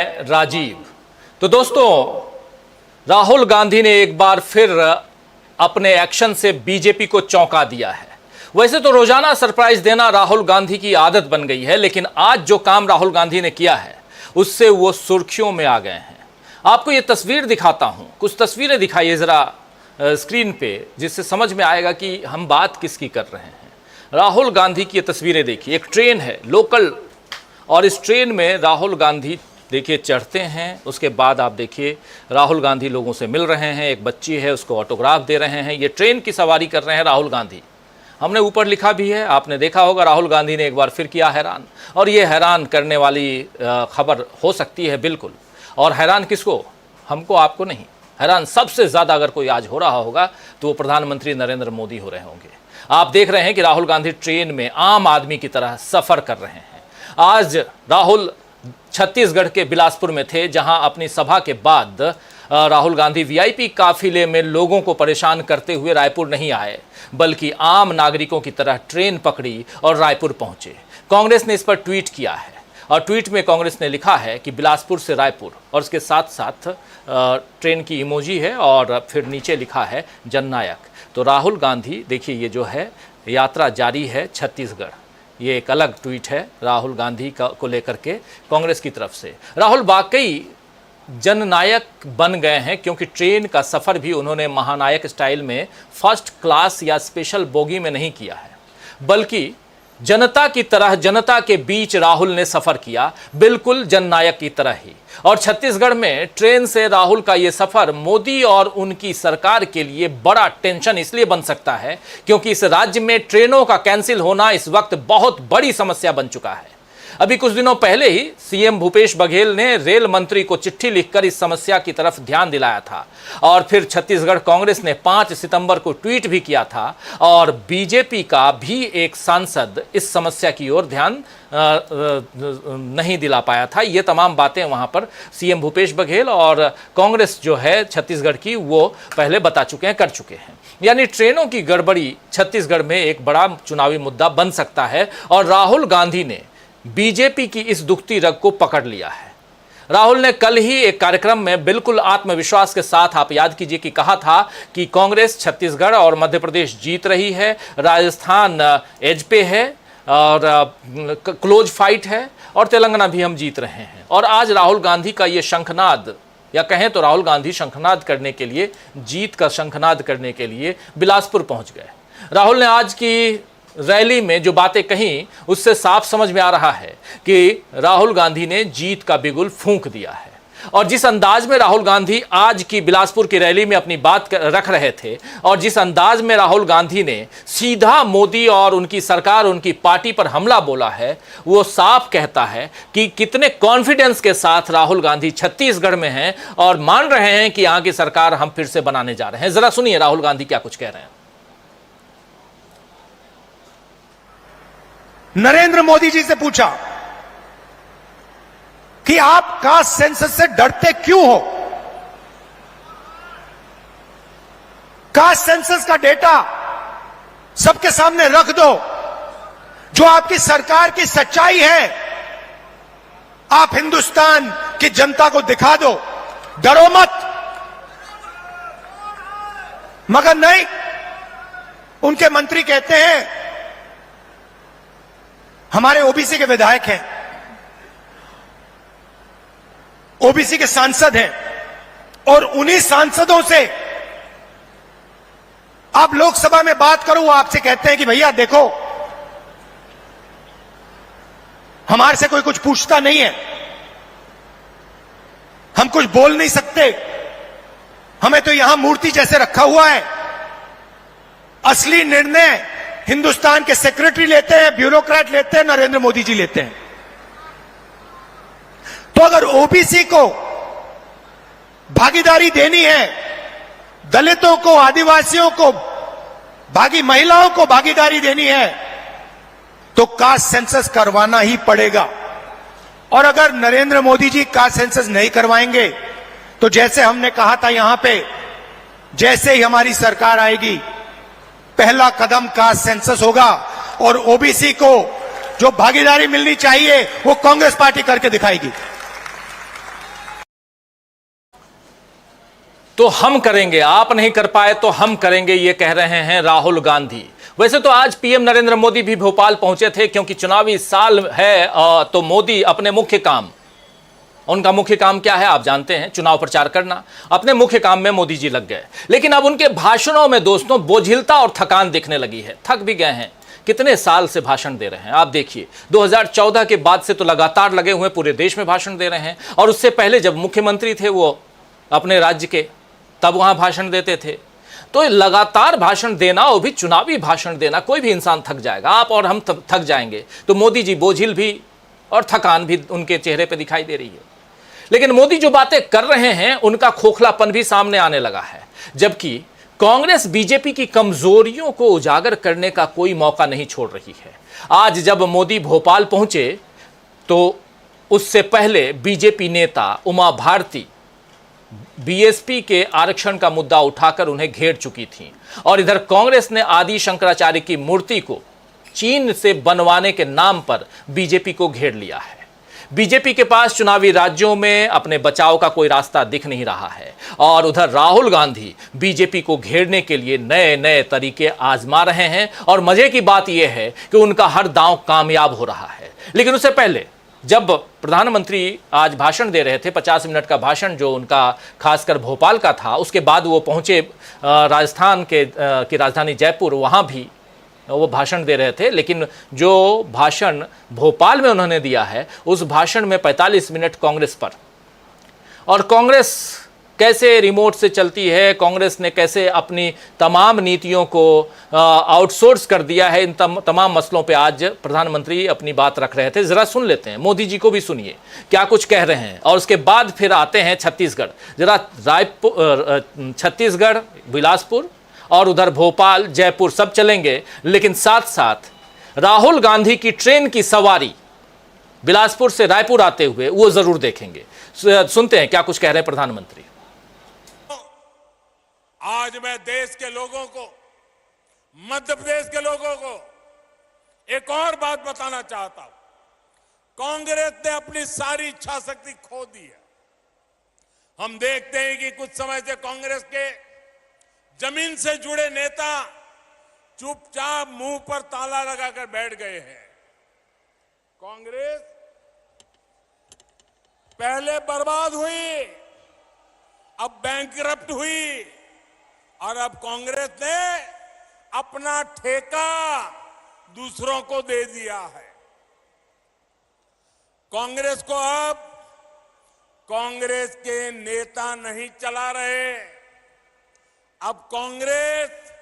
राजीव। तो दोस्तों, राहुल गांधी ने एक बार फिर अपने एक्शन से बीजेपी को चौंका दिया है। वैसे तो रोजाना सरप्राइज देना राहुल गांधी की आदत बन गई है, लेकिन आज जो काम राहुल गांधी ने किया है उससे वो सुर्खियों में आ गए हैं। आपको ये तस्वीर दिखाता हूं, कुछ तस्वीरें दिखाइए जरा स्क्रीन पे, जिससे समझ में आएगा कि हम बात किसकी कर रहे हैं। राहुल गांधी की ये तस्वीरें देखिए। एक ट्रेन है लोकल, और इस ट्रेन में राहुल गांधी देखिए चढ़ते हैं। उसके बाद आप देखिए राहुल गांधी लोगों से मिल रहे हैं। एक बच्ची है, उसको ऑटोग्राफ दे रहे हैं। ये ट्रेन की सवारी कर रहे हैं राहुल गांधी। हमने ऊपर लिखा भी है, आपने देखा होगा। राहुल गांधी ने एक बार फिर किया हैरान, और ये हैरान करने वाली खबर हो सकती है बिल्कुल। और हैरान किसको? हमको, आपको नहीं। हैरान सबसे ज़्यादा अगर कोई आज हो रहा होगा तो वो प्रधानमंत्री नरेंद्र मोदी हो रहे होंगे। आप देख रहे हैं कि राहुल गांधी ट्रेन में आम आदमी की तरह सफ़र कर रहे हैं। आज राहुल छत्तीसगढ़ के बिलासपुर में थे, जहां अपनी सभा के बाद राहुल गांधी वीआईपी काफिले में लोगों को परेशान करते हुए रायपुर नहीं आए, बल्कि आम नागरिकों की तरह ट्रेन पकड़ी और रायपुर पहुंचे। कांग्रेस ने इस पर ट्वीट किया है, और ट्वीट में कांग्रेस ने लिखा है कि बिलासपुर से रायपुर, और उसके साथ साथ ट्रेन की इमोजी है, और फिर नीचे लिखा है जननायक। तो राहुल गांधी देखिए, ये जो है यात्रा जारी है छत्तीसगढ़। ये एक अलग ट्वीट है राहुल गांधी को लेकर के कांग्रेस की तरफ से। राहुल वाकई जननायक बन गए हैं, क्योंकि ट्रेन का सफ़र भी उन्होंने महानायक स्टाइल में फर्स्ट क्लास या स्पेशल बोगी में नहीं किया है, बल्कि जनता की तरह, जनता के बीच राहुल ने सफ़र किया, बिल्कुल जननायक की तरह ही। और छत्तीसगढ़ में ट्रेन से राहुल का ये सफ़र मोदी और उनकी सरकार के लिए बड़ा टेंशन इसलिए बन सकता है क्योंकि इस राज्य में ट्रेनों का कैंसिल होना इस वक्त बहुत बड़ी समस्या बन चुका है। अभी कुछ दिनों पहले ही सीएम भूपेश बघेल ने रेल मंत्री को चिट्ठी लिखकर इस समस्या की तरफ ध्यान दिलाया था, और फिर छत्तीसगढ़ कांग्रेस ने 5 सितंबर को ट्वीट भी किया था, और बीजेपी का भी एक सांसद इस समस्या की ओर ध्यान नहीं दिला पाया था। ये तमाम बातें वहां पर सीएम भूपेश बघेल और कांग्रेस जो है छत्तीसगढ़ की, वो पहले बता चुके हैं, कर चुके हैं। यानी ट्रेनों की गड़बड़ी छत्तीसगढ़ में एक बड़ा चुनावी मुद्दा बन सकता है, और राहुल गांधी ने बीजेपी की इस दुखती रग को पकड़ लिया है। राहुल ने कल ही एक कार्यक्रम में बिल्कुल आत्मविश्वास के साथ, आप याद कीजिए, कि कहा था कि कांग्रेस छत्तीसगढ़ और मध्य प्रदेश जीत रही है, राजस्थान एज पे है और क्लोज फाइट है, और तेलंगाना भी हम जीत रहे हैं। और आज राहुल गांधी का ये शंखनाद, या कहें तो राहुल गांधी शंखनाद करने के लिए, जीत का शंखनाद करने के लिए बिलासपुर पहुंच गए। राहुल ने आज की रैली में जो बातें कहीं, उससे साफ समझ में आ रहा है कि राहुल गांधी ने जीत का बिगुल फूंक दिया है। और जिस अंदाज में राहुल गांधी आज की बिलासपुर की रैली में अपनी बात रख रहे थे, और जिस अंदाज में राहुल गांधी ने सीधा मोदी और उनकी सरकार, उनकी पार्टी पर हमला बोला है, वो साफ कहता है कि कितने कॉन्फिडेंस के साथ राहुल गांधी छत्तीसगढ़ में हैं और मान रहे हैं कि यहाँ की सरकार हम फिर से बनाने जा रहे हैं। जरा सुनिए राहुल गांधी क्या कुछ कह रहे हैं। नरेंद्र मोदी जी से पूछा कि आप कास्ट सेंसस से डरते क्यों हो? कास्ट सेंसस का डेटा सबके सामने रख दो, जो आपकी सरकार की सच्चाई है, आप हिंदुस्तान की जनता को दिखा दो, डरो मत। मगर नहीं, उनके मंत्री कहते हैं हमारे ओबीसी के विधायक हैं, ओबीसी के सांसद हैं, और उन्हीं सांसदों से आप लोकसभा में बात करो, वो आपसे कहते हैं कि भैया देखो, हमारे से कोई कुछ पूछता नहीं है, हम कुछ बोल नहीं सकते, हमें तो यहां मूर्ति जैसे रखा हुआ है, असली निर्णय हिंदुस्तान के सेक्रेटरी लेते हैं, ब्यूरोक्रेट लेते हैं, नरेंद्र मोदी जी लेते हैं। तो अगर ओबीसी को भागीदारी देनी है, दलितों को, आदिवासियों को, महिलाओं को भागीदारी देनी है, तो कास्ट सेंसस करवाना ही पड़ेगा। और अगर नरेंद्र मोदी जी कास्ट सेंसस नहीं करवाएंगे, तो जैसे हमने कहा था यहां पे, जैसे ही हमारी सरकार आएगी, पहला कदम कास्ट सेंसस होगा, और ओबीसी को जो भागीदारी मिलनी चाहिए वो कांग्रेस पार्टी करके दिखाएगी। तो हम करेंगे, आप नहीं कर पाए तो हम करेंगे, ये कह रहे हैं राहुल गांधी। वैसे तो आज पीएम नरेंद्र मोदी भी भोपाल पहुंचे थे, क्योंकि चुनावी साल है तो मोदी अपने मुख्य काम, उनका मुख्य काम क्या है आप जानते हैं, चुनाव प्रचार करना। अपने मुख्य काम में मोदी जी लग गए, लेकिन अब उनके भाषणों में दोस्तों बोझिलता और थकान दिखने लगी है। थक भी गए हैं, कितने साल से भाषण दे रहे हैं आप देखिए, 2014 के बाद से तो लगातार लगे हुए पूरे देश में भाषण दे रहे हैं, और उससे पहले जब मुख्यमंत्री थे वो अपने राज्य के, तब वहां भाषण देते थे। तो लगातार भाषण देना और भी चुनावी भाषण देना, कोई भी इंसान थक जाएगा, आप और हम थक जाएंगे। तो मोदी जी बोझिल भी और थकान भी उनके चेहरे पर दिखाई दे रही है। लेकिन मोदी जो बातें कर रहे हैं उनका खोखलापन भी सामने आने लगा है, जबकि कांग्रेस बीजेपी की कमजोरियों को उजागर करने का कोई मौका नहीं छोड़ रही है। आज जब मोदी भोपाल पहुंचे तो उससे पहले बीजेपी नेता उमा भारती बीएसपी के आरक्षण का मुद्दा उठाकर उन्हें घेर चुकी थीं, और इधर कांग्रेस ने आदि शंकराचार्य की मूर्ति को चीन से बनवाने के नाम पर बीजेपी को घेर लिया है। बीजेपी के पास चुनावी राज्यों में अपने बचाव का कोई रास्ता दिख नहीं रहा है, और उधर राहुल गांधी बीजेपी को घेरने के लिए नए नए तरीके आजमा रहे हैं। और मजे की बात यह है कि उनका हर दांव कामयाब हो रहा है। लेकिन उससे पहले जब प्रधानमंत्री आज भाषण दे रहे थे, 50 मिनट का भाषण जो उनका खासकर भोपाल का था, उसके बाद वो पहुंचे राजस्थान की राजधानी जयपुर, वहां भी वो भाषण दे रहे थे। लेकिन जो भाषण भोपाल में उन्होंने दिया है, उस भाषण में 45 मिनट कांग्रेस पर, और कांग्रेस कैसे रिमोट से चलती है, कांग्रेस ने कैसे अपनी तमाम नीतियों को आउटसोर्स कर दिया है, इन तमाम मसलों पे आज प्रधानमंत्री अपनी बात रख रहे थे। जरा सुन लेते हैं, मोदी जी को भी सुनिए क्या कुछ कह रहे हैं, और उसके बाद फिर आते हैं छत्तीसगढ़। जरा छत्तीसगढ़, बिलासपुर और उधर भोपाल, जयपुर सब चलेंगे, लेकिन साथ साथ राहुल गांधी की ट्रेन की सवारी बिलासपुर से रायपुर आते हुए वो जरूर देखेंगे। सुनते हैं क्या कुछ कह रहे हैं प्रधानमंत्री। आज मैं देश के लोगों को, मध्य प्रदेश के लोगों को एक और बात बताना चाहता हूं। कांग्रेस ने अपनी सारी इच्छा शक्ति खो दी है। हम देखते हैं कि कुछ समय से कांग्रेस के जमीन से जुड़े नेता चुपचाप मुंह पर ताला लगाकर बैठ गए हैं। कांग्रेस पहले बर्बाद हुई, अब बैंकरप्ट हुई, और अब कांग्रेस ने अपना ठेका दूसरों को दे दिया है। कांग्रेस को अब कांग्रेस के नेता नहीं चला रहे, अब कांग्रेस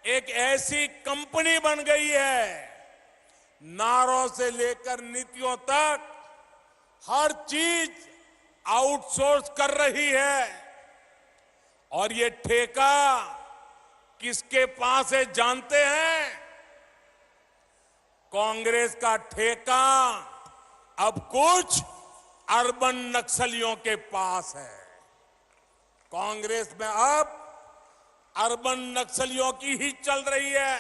एक ऐसी कंपनी बन गई है, नारों से लेकर नीतियों तक हर चीज आउटसोर्स कर रही है। और ये ठेका किसके पास है जानते हैं? कांग्रेस का ठेका अब कुछ अर्बन नक्सलियों के पास है। कांग्रेस में अब अर्बन नक्सलियों की ही चल रही है।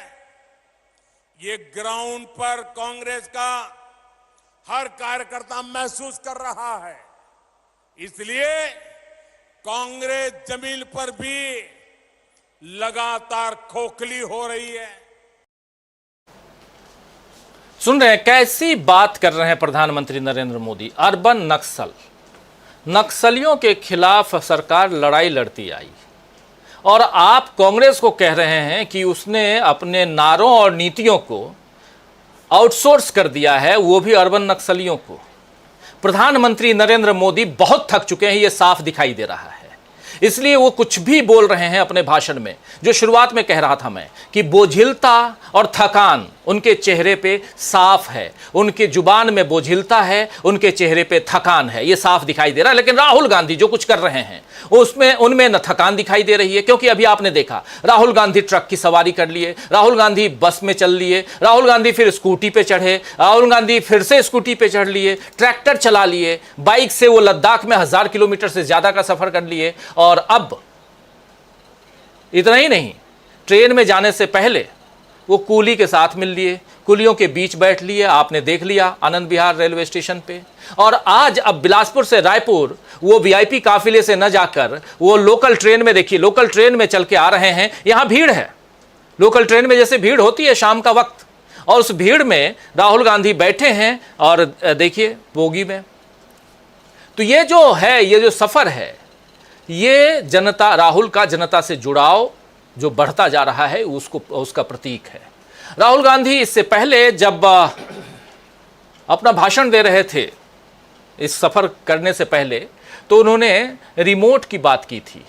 ये ग्राउंड पर कांग्रेस का हर कार्यकर्ता महसूस कर रहा है। इसलिए कांग्रेस जमीन पर भी लगातार खोखली हो रही है। सुन रहे हैं कैसी बात कर रहे हैं प्रधानमंत्री नरेंद्र मोदी। अर्बन नक्सलियों के खिलाफ सरकार लड़ाई लड़ती आई, और आप कांग्रेस को कह रहे हैं कि उसने अपने नारों और नीतियों को आउटसोर्स कर दिया है, वो भी अर्बन नक्सलियों को। प्रधानमंत्री नरेंद्र मोदी बहुत थक चुके हैं, ये साफ दिखाई दे रहा है। इसलिए वो कुछ भी बोल रहे हैं अपने भाषण में। जो शुरुआत में कह रहा था मैं कि बोझिलता और थकान उनके चेहरे पे साफ है, उनके जुबान में बोझिलता है, उनके चेहरे पे थकान है, ये साफ दिखाई दे रहा है। लेकिन राहुल गांधी जो कुछ कर रहे हैं उसमें उनमें न थकान दिखाई दे रही है, क्योंकि अभी आपने देखा राहुल गांधी ट्रक की सवारी कर लिए, राहुल गांधी बस में चल लिए, राहुल गांधी फिर स्कूटी पे चढ़े, राहुल गांधी फिर से स्कूटी पे चढ़ लिए, ट्रैक्टर चला लिए, बाइक से वो लद्दाख में 1000 किलोमीटर से ज्यादा का सफर कर लिए। और अब इतना ही नहीं, ट्रेन में जाने से पहले वो कूली के साथ मिल लिए, कुलियों के बीच बैठ लिए, आपने देख लिया आनंद विहार रेलवे स्टेशन पे। और आज अब बिलासपुर से रायपुर वो वीआईपी काफिले से न जाकर वो लोकल ट्रेन में, देखिए लोकल ट्रेन में चल के आ रहे हैं। यहां भीड़ है, लोकल ट्रेन में जैसे भीड़ होती है शाम का वक्त, और उस भीड़ में राहुल गांधी बैठे हैं और देखिए बोगी में। तो ये जो है, ये जो सफर है, ये जनता, राहुल का जनता से जुड़ाव जो बढ़ता जा रहा है उसका प्रतीक है। राहुल गांधी इससे पहले जब अपना भाषण दे रहे थे इस सफर करने से पहले, तो उन्होंने रिमोट की बात की थी।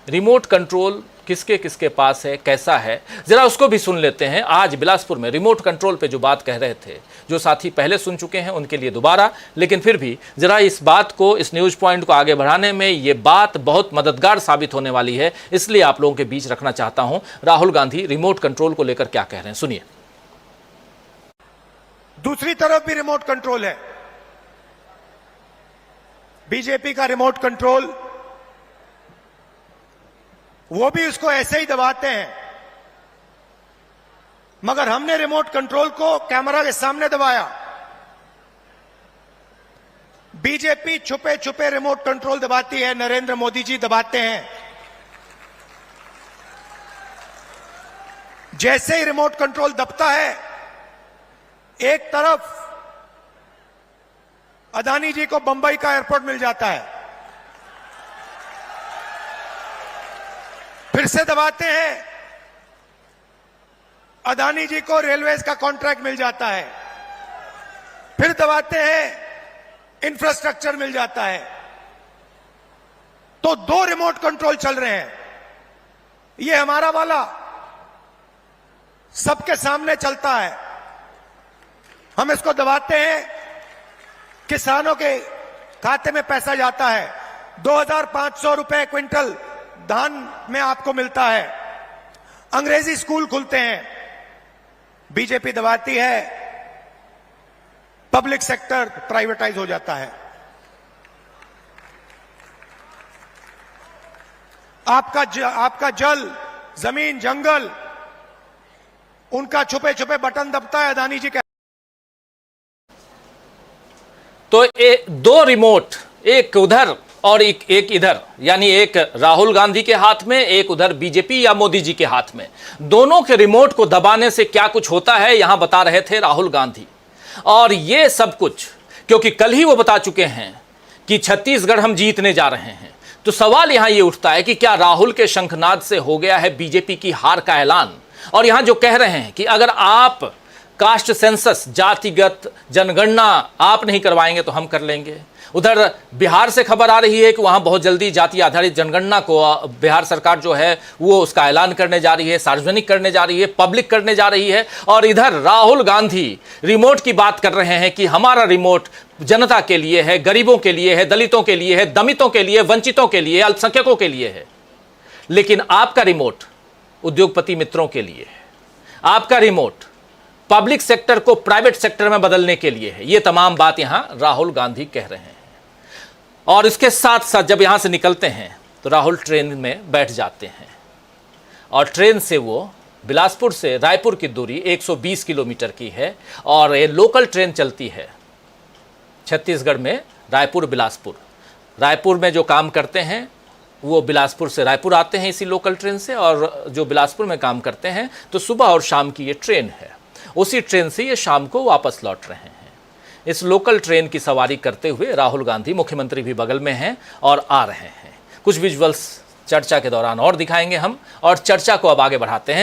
रिमोट कंट्रोल किसके किसके पास है, कैसा है, जरा उसको भी सुन लेते हैं। आज बिलासपुर में रिमोट कंट्रोल पे जो बात कह रहे थे, जो साथी पहले सुन चुके हैं उनके लिए दोबारा, लेकिन फिर भी जरा इस बात को, इस न्यूज पॉइंट को आगे बढ़ाने में ये बात बहुत मददगार साबित होने वाली है, इसलिए आप लोगों के बीच रखना चाहता हूं। राहुल गांधी रिमोट कंट्रोल को लेकर क्या कह रहे हैं, सुनिए। दूसरी तरफ भी रिमोट कंट्रोल है, बीजेपी का रिमोट कंट्रोल, वो भी उसको ऐसे ही दबाते हैं। मगर हमने रिमोट कंट्रोल को कैमरा के सामने दबाया। बीजेपी छुपे छुपे रिमोट कंट्रोल दबाती है, नरेंद्र मोदी जी दबाते हैं। जैसे ही रिमोट कंट्रोल दबता है, एक तरफ अदानी जी को बंबई का एयरपोर्ट मिल जाता है, फिर से दबाते हैं, अदानी जी को रेलवेज का कॉन्ट्रैक्ट मिल जाता है, फिर दबाते हैं, इंफ्रास्ट्रक्चर मिल जाता है। तो दो रिमोट कंट्रोल चल रहे हैं। ये हमारा वाला सबके सामने चलता है, हम इसको दबाते हैं, किसानों के खाते में पैसा जाता है, 2500 रुपए क्विंटल धान में आपको मिलता है, अंग्रेजी स्कूल खुलते हैं। बीजेपी दबाती है, पब्लिक सेक्टर प्राइवेटाइज हो जाता है। आपका जल, जमीन, जंगल, उनका छुपे छुपे बटन दबता है अदानी जी का। तो दो रिमोट, एक उधर और एक इधर, यानी एक राहुल गांधी के हाथ में, एक उधर बीजेपी या मोदी जी के हाथ में। दोनों के रिमोट को दबाने से क्या कुछ होता है यहां बता रहे थे राहुल गांधी। और ये सब कुछ क्योंकि कल ही वो बता चुके हैं कि छत्तीसगढ़ हम जीतने जा रहे हैं। तो सवाल यहां ये उठता है कि क्या राहुल के शंखनाद से हो गया है बीजेपी की हार का ऐलान। और यहां जो कह रहे हैं कि अगर आप कास्ट सेंसस, जातिगत जनगणना आप नहीं करवाएंगे तो हम कर लेंगे। उधर बिहार से खबर आ रही है कि वहां बहुत जल्दी जाति आधारित जनगणना को बिहार सरकार जो है वो उसका ऐलान करने जा रही है, सार्वजनिक करने जा रही है, पब्लिक करने जा रही है। और इधर राहुल गांधी रिमोट की बात कर रहे हैं कि हमारा रिमोट जनता के लिए है, गरीबों के लिए है, दलितों के लिए है, दमितों के लिए, वंचितों के लिए, अल्पसंख्यकों के लिए है। लेकिन आपका रिमोट उद्योगपति मित्रों के लिए है, आपका रिमोट पब्लिक सेक्टर को प्राइवेट सेक्टर में बदलने के लिए है। ये तमाम बात यहां राहुल गांधी कह रहे हैं। और इसके साथ साथ जब यहां से निकलते हैं तो राहुल ट्रेन में बैठ जाते हैं और ट्रेन से वो बिलासपुर से रायपुर की दूरी 120 किलोमीटर की है और ये लोकल ट्रेन चलती है छत्तीसगढ़ में, रायपुर बिलासपुर। रायपुर में जो काम करते हैं वो बिलासपुर से रायपुर आते हैं इसी लोकल ट्रेन से, और जो बिलासपुर में काम करते हैं तो सुबह और शाम की ये ट्रेन है, उसी ट्रेन से ये शाम को वापस लौट रहे हैं। इस लोकल ट्रेन की सवारी करते हुए राहुल गांधी, मुख्यमंत्री भी बगल में हैं और आ रहे हैं। कुछ विजुअल्स चर्चा के दौरान और दिखाएंगे हम, और चर्चा को अब आगे बढ़ाते हैं।